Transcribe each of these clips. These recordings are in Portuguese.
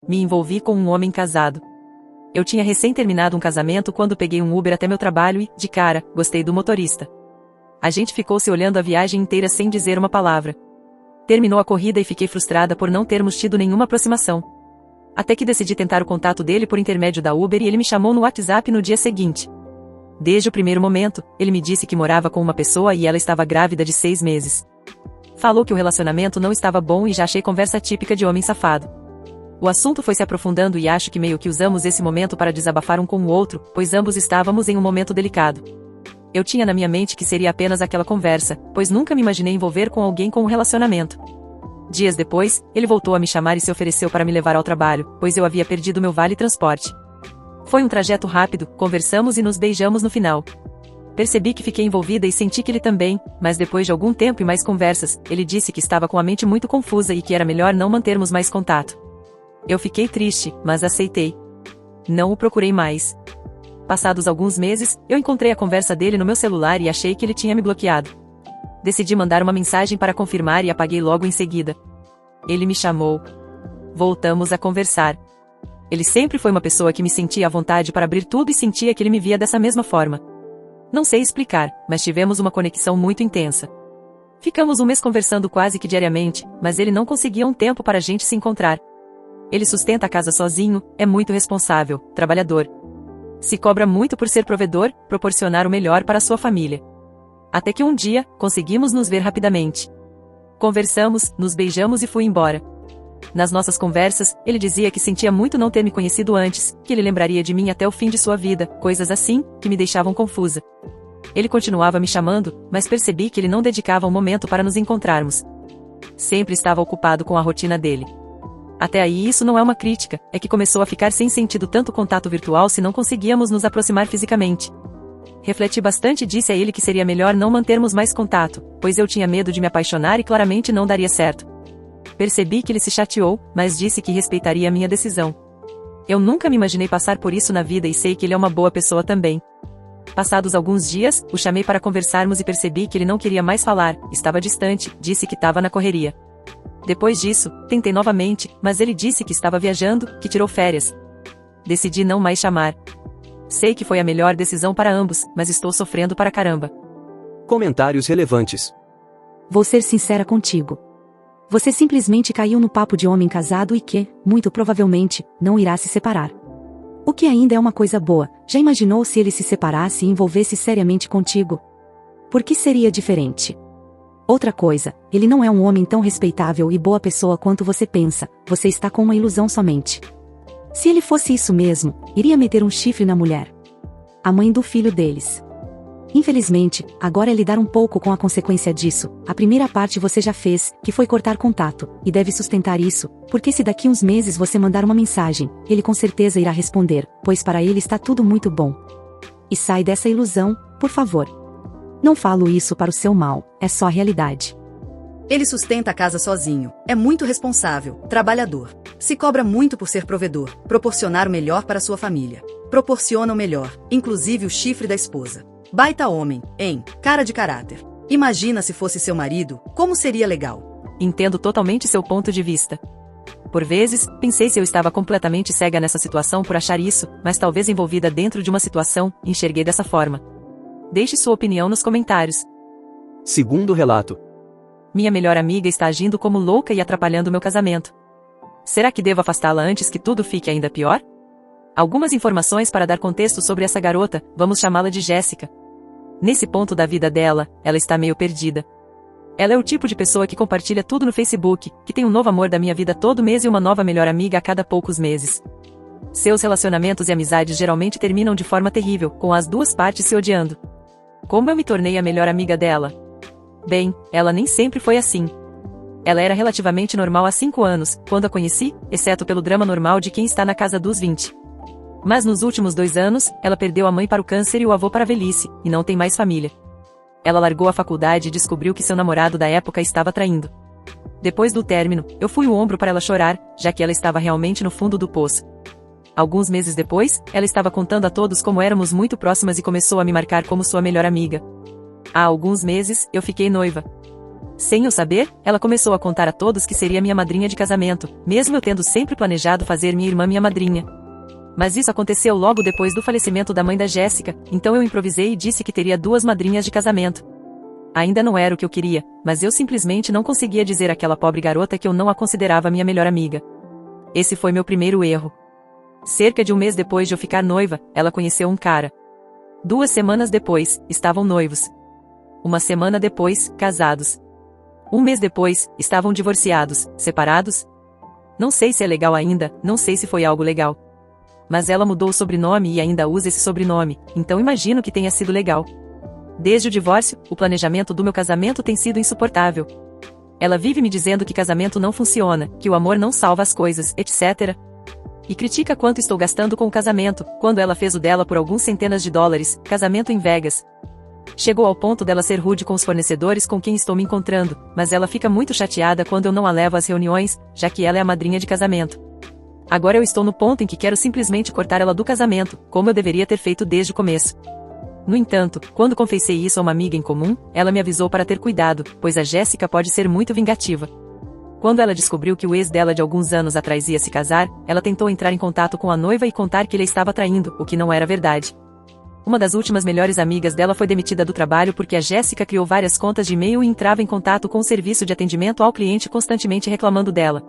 Me envolvi com um homem casado. Eu tinha recém terminado um casamento quando peguei um Uber até meu trabalho e, de cara, gostei do motorista. A gente ficou se olhando a viagem inteira sem dizer uma palavra. Terminou a corrida e fiquei frustrada por não termos tido nenhuma aproximação. Até que decidi tentar o contato dele por intermédio da Uber e ele me chamou no WhatsApp no dia seguinte. Desde o primeiro momento, ele me disse que morava com uma pessoa e ela estava grávida de 6 meses. Falou que o relacionamento não estava bom e já achei conversa típica de homem safado. O assunto foi se aprofundando e acho que meio que usamos esse momento para desabafar um com o outro, pois ambos estávamos em um momento delicado. Eu tinha na minha mente que seria apenas aquela conversa, pois nunca me imaginei envolver com alguém com um relacionamento. Dias depois, ele voltou a me chamar e se ofereceu para me levar ao trabalho, pois eu havia perdido meu vale-transporte. Foi um trajeto rápido, conversamos e nos beijamos no final. Percebi que fiquei envolvida e senti que ele também, mas depois de algum tempo e mais conversas, ele disse que estava com a mente muito confusa e que era melhor não mantermos mais contato. Eu fiquei triste, mas aceitei. Não o procurei mais. Passados alguns meses, eu encontrei a conversa dele no meu celular e achei que ele tinha me bloqueado. Decidi mandar uma mensagem para confirmar e apaguei logo em seguida. Ele me chamou. Voltamos a conversar. Ele sempre foi uma pessoa que me sentia à vontade para abrir tudo e sentia que ele me via dessa mesma forma. Não sei explicar, mas tivemos uma conexão muito intensa. Ficamos um mês conversando quase que diariamente, mas ele não conseguia um tempo para a gente se encontrar. Ele sustenta a casa sozinho, é muito responsável, trabalhador. Se cobra muito por ser provedor, proporcionar o melhor para sua família. Até que um dia, conseguimos nos ver rapidamente. Conversamos, nos beijamos e fui embora. Nas nossas conversas, ele dizia que sentia muito não ter me conhecido antes, que ele lembraria de mim até o fim de sua vida, coisas assim, que me deixavam confusa. Ele continuava me chamando, mas percebi que ele não dedicava um momento para nos encontrarmos. Sempre estava ocupado com a rotina dele. Até aí isso não é uma crítica, é que começou a ficar sem sentido tanto contato virtual se não conseguíamos nos aproximar fisicamente. Refleti bastante e disse a ele que seria melhor não mantermos mais contato, pois eu tinha medo de me apaixonar e claramente não daria certo. Percebi que ele se chateou, mas disse que respeitaria a minha decisão. Eu nunca me imaginei passar por isso na vida e sei que ele é uma boa pessoa também. Passados alguns dias, o chamei para conversarmos e percebi que ele não queria mais falar, estava distante, disse que estava na correria. Depois disso, tentei novamente, mas ele disse que estava viajando, que tirou férias. Decidi não mais chamar. Sei que foi a melhor decisão para ambos, mas estou sofrendo para caramba. Comentários relevantes. Vou ser sincera contigo. Você simplesmente caiu no papo de homem casado e que, muito provavelmente, não irá se separar. O que ainda é uma coisa boa. Já imaginou se ele se separasse e envolvesse seriamente contigo? Por que seria diferente? Outra coisa, ele não é um homem tão respeitável e boa pessoa quanto você pensa, você está com uma ilusão somente. Se ele fosse isso mesmo, iria meter um chifre na mulher. A mãe do filho deles. Infelizmente, agora é lidar um pouco com a consequência disso. A primeira parte você já fez, que foi cortar contato, e deve sustentar isso, porque se daqui uns meses você mandar uma mensagem, ele com certeza irá responder, pois para ele está tudo muito bom. E sai dessa ilusão, por favor. Não falo isso para o seu mal, é só a realidade. Ele sustenta a casa sozinho, é muito responsável, trabalhador. Se cobra muito por ser provedor, proporcionar o melhor para sua família. Proporciona o melhor, inclusive o chifre da esposa. Baita homem, hein? Cara de caráter. Imagina se fosse seu marido, como seria legal. Entendo totalmente seu ponto de vista. Por vezes, pensei se eu estava completamente cega nessa situação por achar isso, mas talvez envolvida dentro de uma situação, enxerguei dessa forma. Deixe sua opinião nos comentários. Segundo relato. Minha melhor amiga está agindo como louca e atrapalhando meu casamento. Será que devo afastá-la antes que tudo fique ainda pior? Algumas informações para dar contexto sobre essa garota, vamos chamá-la de Jéssica. Nesse ponto da vida dela, ela está meio perdida. Ela é o tipo de pessoa que compartilha tudo no Facebook, que tem um novo amor da minha vida todo mês e uma nova melhor amiga a cada poucos meses. Seus relacionamentos e amizades geralmente terminam de forma terrível, com as duas partes se odiando. Como eu me tornei a melhor amiga dela? Bem, ela nem sempre foi assim. Ela era relativamente normal há 5 anos, quando a conheci, exceto pelo drama normal de quem está na casa dos 20. Mas nos últimos 2 anos, ela perdeu a mãe para o câncer e o avô para a velhice, e não tem mais família. Ela largou a faculdade e descobriu que seu namorado da época estava traindo. Depois do término, eu fui o ombro para ela chorar, já que ela estava realmente no fundo do poço. Alguns meses depois, ela estava contando a todos como éramos muito próximas e começou a me marcar como sua melhor amiga. Há alguns meses, eu fiquei noiva. Sem eu saber, ela começou a contar a todos que seria minha madrinha de casamento, mesmo eu tendo sempre planejado fazer minha irmã minha madrinha. Mas isso aconteceu logo depois do falecimento da mãe da Jéssica, então eu improvisei e disse que teria 2 madrinhas de casamento. Ainda não era o que eu queria, mas eu simplesmente não conseguia dizer àquela pobre garota que eu não a considerava minha melhor amiga. Esse foi meu primeiro erro. Cerca de um mês depois de eu ficar noiva, ela conheceu um cara. 2 semanas depois, estavam noivos. 1 semana depois, casados. 1 mês depois, estavam divorciados, separados. Não sei se é legal ainda, não sei se foi algo legal. Mas ela mudou o sobrenome e ainda usa esse sobrenome, então imagino que tenha sido legal. Desde o divórcio, o planejamento do meu casamento tem sido insuportável. Ela vive me dizendo que casamento não funciona, que o amor não salva as coisas, etc. E critica quanto estou gastando com o casamento, quando ela fez o dela por alguns centenas de dólares, casamento em Vegas. Chegou ao ponto dela ser rude com os fornecedores com quem estou me encontrando, mas ela fica muito chateada quando eu não a levo às reuniões, já que ela é a madrinha de casamento. Agora eu estou no ponto em que quero simplesmente cortar ela do casamento, como eu deveria ter feito desde o começo. No entanto, quando confessei isso a uma amiga em comum, ela me avisou para ter cuidado, pois a Jéssica pode ser muito vingativa. Quando ela descobriu que o ex dela de alguns anos atrás ia se casar, ela tentou entrar em contato com a noiva e contar que ele estava traindo, o que não era verdade. Uma das últimas melhores amigas dela foi demitida do trabalho porque a Jéssica criou várias contas de e-mail e entrava em contato com o serviço de atendimento ao cliente constantemente reclamando dela.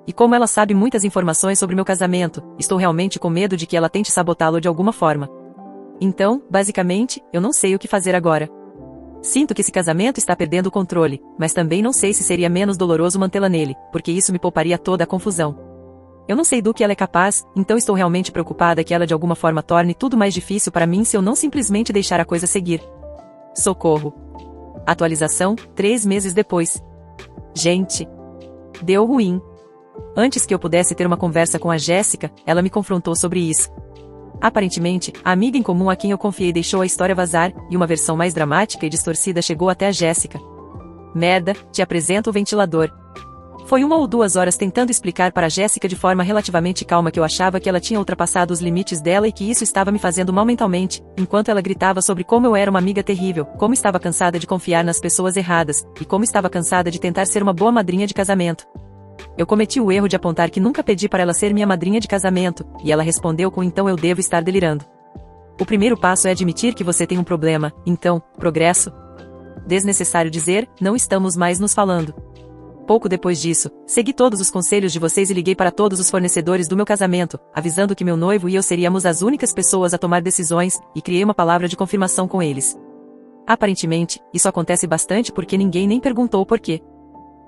E como ela sabe muitas informações sobre meu casamento, estou realmente com medo de que ela tente sabotá-lo de alguma forma. Então, basicamente, eu não sei o que fazer agora. Sinto que esse casamento está perdendo o controle, mas também não sei se seria menos doloroso mantê-la nele, porque isso me pouparia toda a confusão. Eu não sei do que ela é capaz, então estou realmente preocupada que ela de alguma forma torne tudo mais difícil para mim se eu não simplesmente deixar a coisa seguir. Socorro. Atualização, 3 meses depois. Gente. Deu ruim. Antes que eu pudesse ter uma conversa com a Jéssica, ela me confrontou sobre isso. Aparentemente, a amiga em comum a quem eu confiei deixou a história vazar, e uma versão mais dramática e distorcida chegou até a Jéssica. Merda, te apresento o ventilador. Foi 1 ou 2 horas tentando explicar para a Jéssica de forma relativamente calma que eu achava que ela tinha ultrapassado os limites dela e que isso estava me fazendo mal mentalmente, enquanto ela gritava sobre como eu era uma amiga terrível, como estava cansada de confiar nas pessoas erradas, e como estava cansada de tentar ser uma boa madrinha de casamento. Eu cometi o erro de apontar que nunca pedi para ela ser minha madrinha de casamento, e ela respondeu com então eu devo estar delirando. O primeiro passo é admitir que você tem um problema, então, progresso. Desnecessário dizer, não estamos mais nos falando. Pouco depois disso, segui todos os conselhos de vocês e liguei para todos os fornecedores do meu casamento, avisando que meu noivo e eu seríamos as únicas pessoas a tomar decisões, e criei uma palavra de confirmação com eles. Aparentemente, isso acontece bastante porque ninguém nem perguntou o porquê.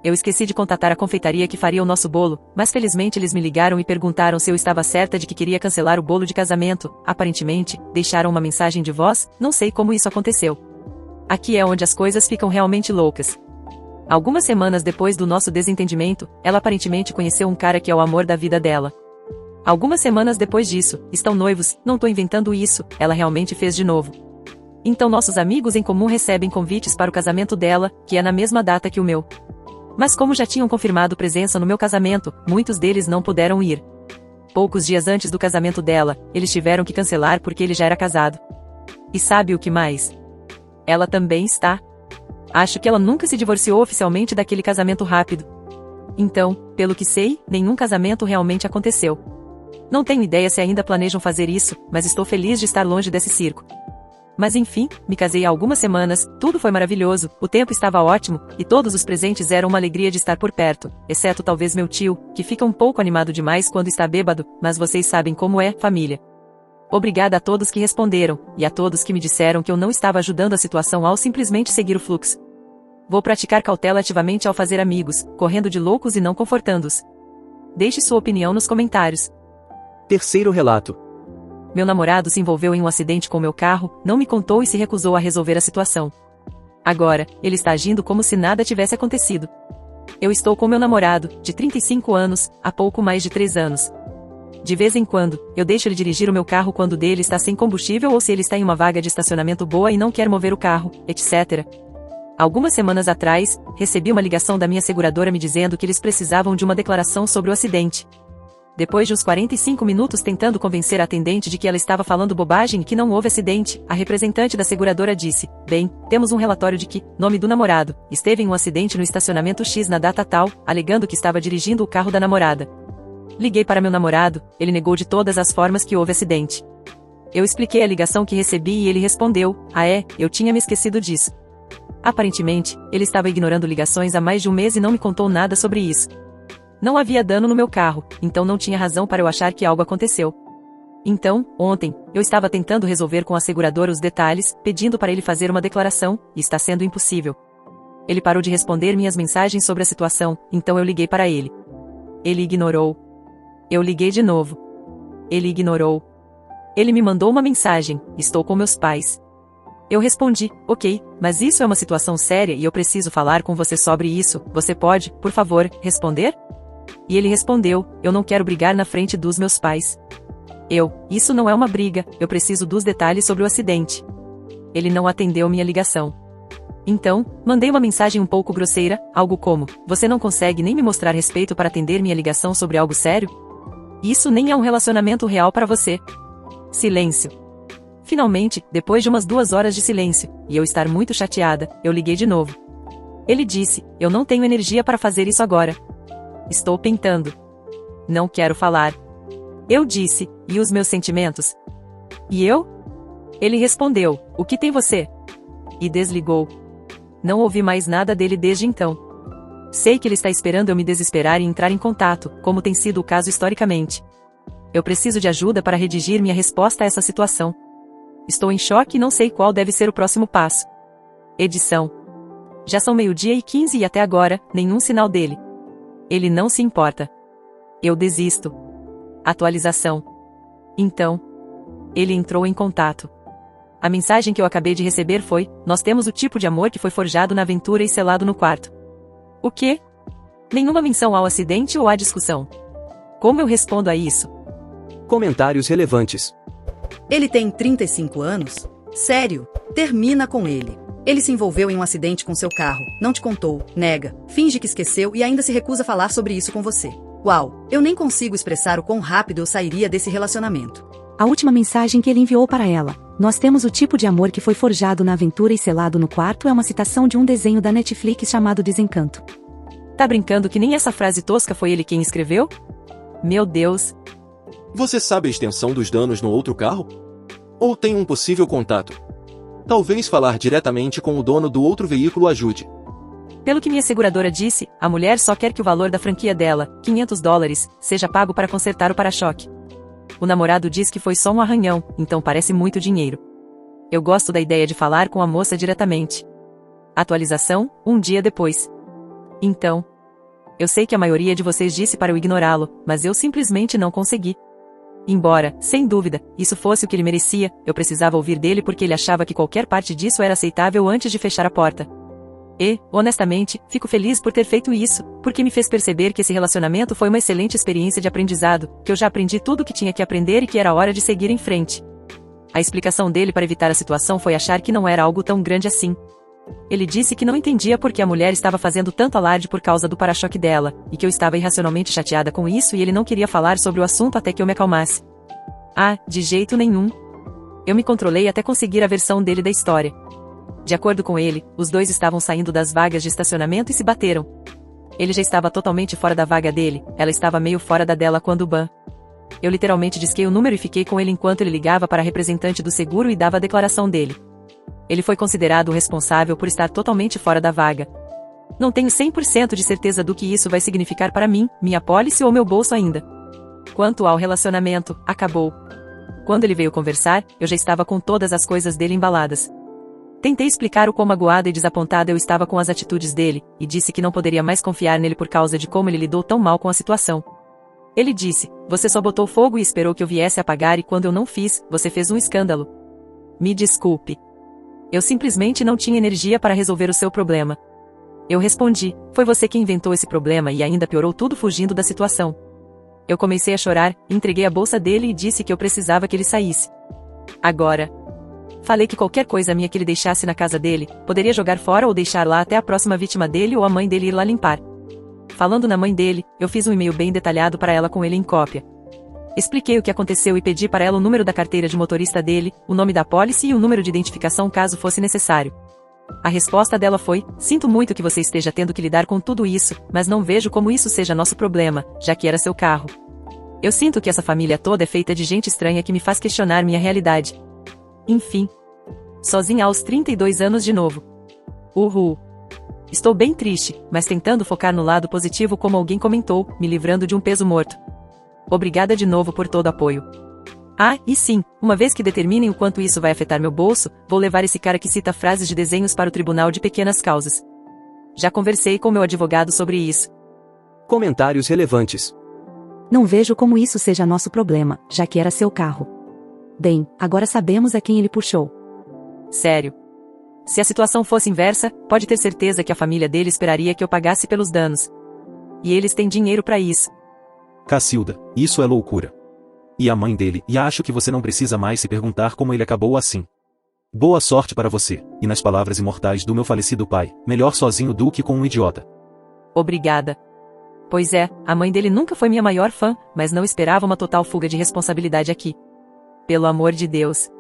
Eu esqueci de contatar a confeitaria que faria o nosso bolo, mas felizmente eles me ligaram e perguntaram se eu estava certa de que queria cancelar o bolo de casamento. Aparentemente, deixaram uma mensagem de voz, não sei como isso aconteceu. Aqui é onde as coisas ficam realmente loucas. Algumas semanas depois do nosso desentendimento, ela aparentemente conheceu um cara que é o amor da vida dela. Algumas semanas depois disso, estão noivos, não tô inventando isso, ela realmente fez de novo. Então nossos amigos em comum recebem convites para o casamento dela, que é na mesma data que o meu. Mas como já tinham confirmado presença no meu casamento, muitos deles não puderam ir. Poucos dias antes do casamento dela, eles tiveram que cancelar porque ele já era casado. E sabe o que mais? Ela também está. Acho que ela nunca se divorciou oficialmente daquele casamento rápido. Então, pelo que sei, nenhum casamento realmente aconteceu. Não tenho ideia se ainda planejam fazer isso, mas estou feliz de estar longe desse circo. Mas enfim, me casei há algumas semanas, tudo foi maravilhoso, o tempo estava ótimo, e todos os presentes eram uma alegria de estar por perto, exceto talvez meu tio, que fica um pouco animado demais quando está bêbado, mas vocês sabem como é, família. Obrigada a todos que responderam, e a todos que me disseram que eu não estava ajudando a situação ao simplesmente seguir o fluxo. Vou praticar cautela ativamente ao fazer amigos, correndo de loucos e não confortando-os. Deixe sua opinião nos comentários. Terceiro relato. Meu namorado se envolveu em um acidente com meu carro, não me contou e se recusou a resolver a situação. Agora, ele está agindo como se nada tivesse acontecido. Eu estou com meu namorado, de 35 anos, há pouco mais de 3 anos. De vez em quando, eu deixo ele dirigir o meu carro quando o dele está sem combustível ou se ele está em uma vaga de estacionamento boa e não quer mover o carro, etc. Algumas semanas atrás, recebi uma ligação da minha seguradora me dizendo que eles precisavam de uma declaração sobre o acidente. Depois de uns 45 minutos tentando convencer a atendente de que ela estava falando bobagem e que não houve acidente, a representante da seguradora disse: "Bem, temos um relatório de que, nome do namorado, esteve em um acidente no estacionamento X na data tal, alegando que estava dirigindo o carro da namorada." Liguei para meu namorado, ele negou de todas as formas que houve acidente. Eu expliquei a ligação que recebi e ele respondeu: "Ah é, eu tinha me esquecido disso." Aparentemente, ele estava ignorando ligações há mais de um mês e não me contou nada sobre isso. Não havia dano no meu carro, então não tinha razão para eu achar que algo aconteceu. Então, ontem, eu estava tentando resolver com a seguradora os detalhes, pedindo para ele fazer uma declaração, e está sendo impossível. Ele parou de responder minhas mensagens sobre a situação, então eu liguei para ele. Ele ignorou. Eu liguei de novo. Ele ignorou. Ele me mandou uma mensagem: "Estou com meus pais." Eu respondi: "Ok, mas isso é uma situação séria e eu preciso falar com você sobre isso, você pode, por favor, responder?" E ele respondeu: "Eu não quero brigar na frente dos meus pais." Isso não é uma briga, eu preciso dos detalhes sobre o acidente." Ele não atendeu minha ligação. Então, mandei uma mensagem um pouco grosseira, algo como: "Você não consegue nem me mostrar respeito para atender minha ligação sobre algo sério? Isso nem é um relacionamento real para você." Silêncio. Finalmente, depois de umas 2 horas de silêncio, e eu estar muito chateada, eu liguei de novo. Ele disse: "Eu não tenho energia para fazer isso agora. Estou pintando. Não quero falar." Eu disse: "E os meus sentimentos?" "E eu?" Ele respondeu: "O que tem você?" E desligou. Não ouvi mais nada dele desde então. Sei que ele está esperando eu me desesperar e entrar em contato, como tem sido o caso historicamente. Eu preciso de ajuda para redigir minha resposta a essa situação. Estou em choque e não sei qual deve ser o próximo passo. Edição. Já são 12h15 e até agora, nenhum sinal dele. Ele não se importa. Eu desisto. Atualização. Então, ele entrou em contato. A mensagem que eu acabei de receber foi: "Nós temos o tipo de amor que foi forjado na aventura e selado no quarto." O quê? Nenhuma menção ao acidente ou à discussão. Como eu respondo a isso? Comentários relevantes. Ele tem 35 anos? Sério? Termina com ele. Ele se envolveu em um acidente com seu carro, não te contou, nega, finge que esqueceu e ainda se recusa a falar sobre isso com você. Uau, eu nem consigo expressar o quão rápido eu sairia desse relacionamento. A última mensagem que ele enviou para ela: "Nós temos o tipo de amor que foi forjado na aventura e selado no quarto" é uma citação de um desenho da Netflix chamado Desencanto. Tá brincando que nem essa frase tosca foi ele quem escreveu? Meu Deus. Você sabe a extensão dos danos no outro carro? Ou tem um possível contato? Talvez falar diretamente com o dono do outro veículo ajude. Pelo que minha seguradora disse, a mulher só quer que o valor da franquia dela, $500, seja pago para consertar o para-choque. O namorado diz que foi só um arranhão, então parece muito dinheiro. Eu gosto da ideia de falar com a moça diretamente. Atualização, 1 dia depois. Então, eu sei que a maioria de vocês disse para eu ignorá-lo, mas eu simplesmente não consegui. Embora, sem dúvida, isso fosse o que ele merecia, eu precisava ouvir dele porque ele achava que qualquer parte disso era aceitável antes de fechar a porta. E, honestamente, fico feliz por ter feito isso, porque me fez perceber que esse relacionamento foi uma excelente experiência de aprendizado, que eu já aprendi tudo o que tinha que aprender e que era hora de seguir em frente. A explicação dele para evitar a situação foi achar que não era algo tão grande assim. Ele disse que não entendia por que a mulher estava fazendo tanto alarde por causa do para-choque dela, e que eu estava irracionalmente chateada com isso e ele não queria falar sobre o assunto até que eu me acalmasse. Ah, de jeito nenhum. Eu me controlei até conseguir a versão dele da história. De acordo com ele, os dois estavam saindo das vagas de estacionamento e se bateram. Ele já estava totalmente fora da vaga dele, ela estava meio fora da dela quando o ban. Eu literalmente disquei o número e fiquei com ele enquanto ele ligava para a representante do seguro e dava a declaração dele. Ele foi considerado o responsável por estar totalmente fora da vaga. Não tenho 100% de certeza do que isso vai significar para mim, minha apólice ou meu bolso ainda. Quanto ao relacionamento, acabou. Quando ele veio conversar, eu já estava com todas as coisas dele embaladas. Tentei explicar o quão magoada e desapontada eu estava com as atitudes dele, e disse que não poderia mais confiar nele por causa de como ele lidou tão mal com a situação. Ele disse: "Você só botou fogo e esperou que eu viesse apagar e quando eu não fiz, você fez um escândalo. Me desculpe. Eu simplesmente não tinha energia para resolver o seu problema." Eu respondi: "Foi você que inventou esse problema e ainda piorou tudo fugindo da situação." Eu comecei a chorar, entreguei a bolsa dele e disse que eu precisava que ele saísse. Agora. Falei que qualquer coisa minha que ele deixasse na casa dele, poderia jogar fora ou deixar lá até a próxima vítima dele ou a mãe dele ir lá limpar. Falando na mãe dele, eu fiz um e-mail bem detalhado para ela com ele em cópia. Expliquei o que aconteceu e pedi para ela o número da carteira de motorista dele, o nome da pólice e o número de identificação caso fosse necessário. A resposta dela foi: sinto muito que você esteja tendo que lidar com tudo isso, mas não vejo como isso seja nosso problema, já que era seu carro. Eu sinto que essa família toda é feita de gente estranha que me faz questionar minha realidade. Enfim. Sozinha aos 32 anos de novo. Uhul. Estou bem triste, mas tentando focar no lado positivo como alguém comentou, me livrando de um peso morto. Obrigada de novo por todo o apoio. Ah, e sim, uma vez que determinem o quanto isso vai afetar meu bolso, vou levar esse cara que cita frases de desenhos para o tribunal de pequenas causas. Já conversei com meu advogado sobre isso. Comentários relevantes. Não vejo como isso seja nosso problema, já que era seu carro. Bem, agora sabemos a quem ele puxou. Sério. Se a situação fosse inversa, pode ter certeza que a família dele esperaria que eu pagasse pelos danos. E eles têm dinheiro para isso. Cacilda, isso é loucura. E a mãe dele, e acho que você não precisa mais se perguntar como ele acabou assim. Boa sorte para você, e nas palavras imortais do meu falecido pai, melhor sozinho do que com um idiota. Obrigada. Pois é, a mãe dele nunca foi minha maior fã, mas não esperava uma total fuga de responsabilidade aqui. Pelo amor de Deus.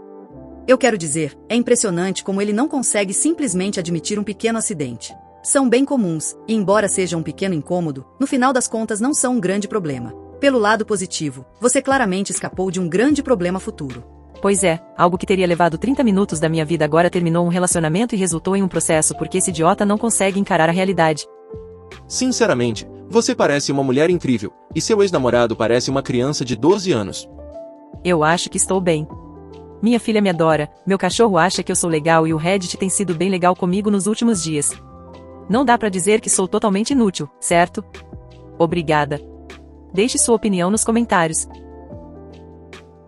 Eu quero dizer, é impressionante como ele não consegue simplesmente admitir um pequeno acidente. São bem comuns, e embora seja um pequeno incômodo, no final das contas não são um grande problema. Pelo lado positivo, você claramente escapou de um grande problema futuro. Pois é, algo que teria levado 30 minutos da minha vida agora terminou um relacionamento e resultou em um processo porque esse idiota não consegue encarar a realidade. Sinceramente, você parece uma mulher incrível, e seu ex-namorado parece uma criança de 12 anos. Eu acho que estou bem. Minha filha me adora, meu cachorro acha que eu sou legal e o Reddit tem sido bem legal comigo nos últimos dias. Não dá pra dizer que sou totalmente inútil, certo? Obrigada. Deixe sua opinião nos comentários.